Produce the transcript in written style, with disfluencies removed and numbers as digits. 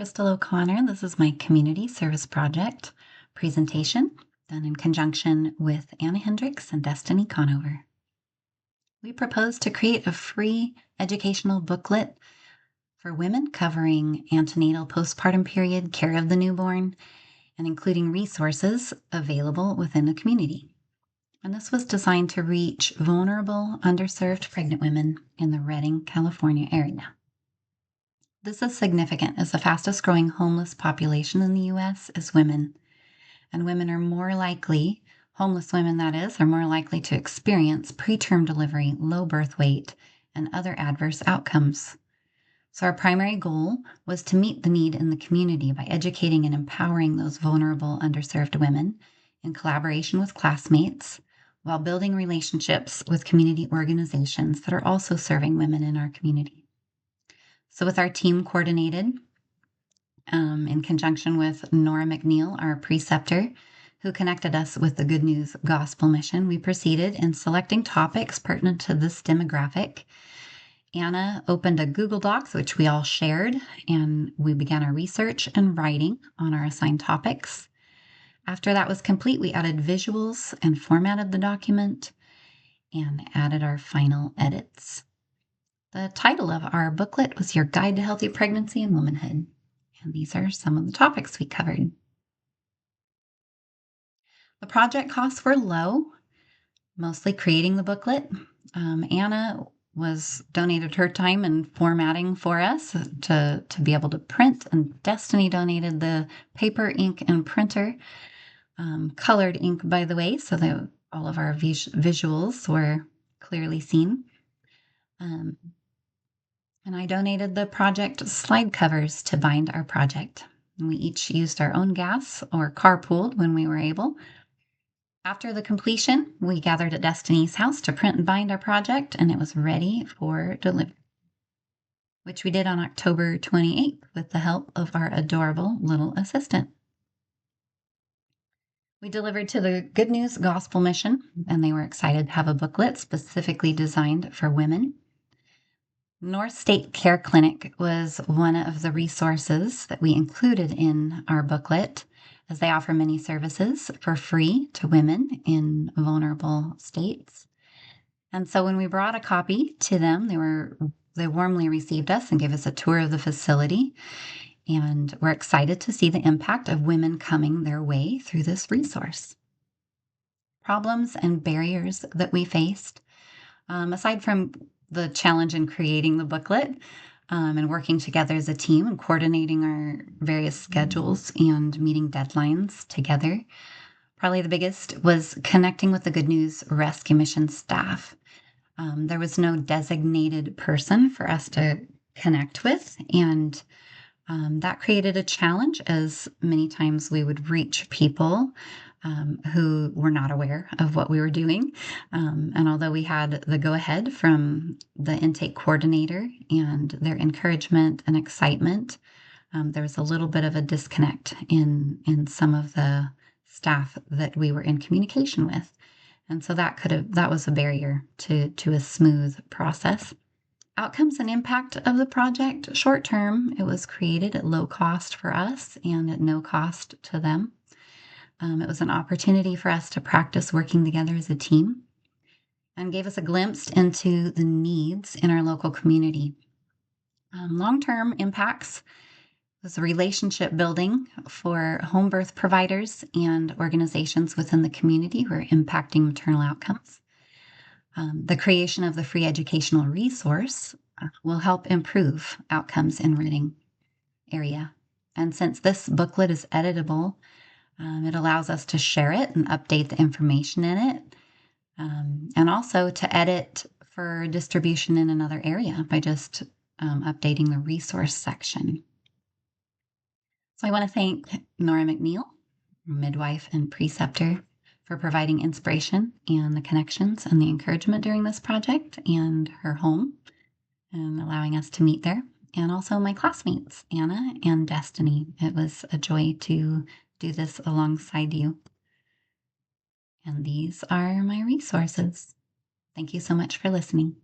Crystal O'Connor. This is my community service project presentation done in conjunction with Anna Hendricks and Destiny Conover. We propose to create a free educational booklet for women covering antenatal postpartum period, care of the newborn, and including resources available within the community. And this was designed to reach vulnerable, underserved pregnant women in the Redding, California area. This is significant as the fastest growing homeless population in the U.S. is women. And women are more likely, homeless women that is, are more likely to experience preterm delivery, low birth weight, and other adverse outcomes. So our primary goal was to meet the need in the community by educating and empowering those vulnerable, underserved women in collaboration with classmates while building relationships with community organizations that are also serving women in our community. So with our team coordinated in conjunction with Nora McNeil, our preceptor, who connected us with the Good News Gospel Mission, we proceeded in selecting topics pertinent to this demographic. Anna opened a Google Docs, which we all shared, and we began our research and writing on our assigned topics. After that was complete, we added visuals and formatted the document and added our final edits. The title of our booklet was Your Guide to Healthy Pregnancy and Womanhood. And these are some of the topics we covered. The project costs were low, mostly creating the booklet. Anna donated her time and formatting for us to be able to print, and Destiny donated the paper, ink, and printer. Colored ink, by the way, so that all of our visuals were clearly seen. And I donated the project slide covers to bind our project. And we each used our own gas or carpooled when we were able. After the completion, we gathered at Destiny's house to print and bind our project, and it was ready for delivery, which we did on October 28th with the help of our adorable little assistant. We delivered to the Good News Gospel Mission, and they were excited to have a booklet specifically designed for women. North State Care Clinic was one of the resources that we included in our booklet, as they offer many services for free to women in vulnerable states. And so when we brought a copy to them, they warmly received us and gave us a tour of the facility. And we're excited to see the impact of women coming their way through this resource. Problems and barriers that we faced, aside from the challenge in creating the booklet and working together as a team and coordinating our various schedules and meeting deadlines together, probably the biggest was connecting with the Good News Rescue Mission staff. There was no designated person for us to connect with, and that created a challenge, as many times we would reach people who were not aware of what we were doing. And although we had the go-ahead from the intake coordinator and their encouragement and excitement, there was a little bit of a disconnect in some of the staff that we were in communication with. And so that was a barrier to a smooth process. Outcomes and impact of the project. Short term, it was created at low cost for us and at no cost to them. It was an opportunity for us to practice working together as a team and gave us a glimpse into the needs in our local community. Long-term impacts was relationship building for home birth providers and organizations within the community who are impacting maternal outcomes. The creation of the free educational resource will help improve outcomes in Redding area. And since this booklet is editable, it allows us to share it and update the information in it, and also to edit for distribution in another area by just updating the resource section. So I want to thank Nora McNeil, midwife and preceptor, for providing inspiration and the connections and the encouragement during this project, and her home and allowing us to meet there. And also my classmates, Anna and Destiny. It was a joy to do this alongside you. And these are my resources. Thank you so much for listening.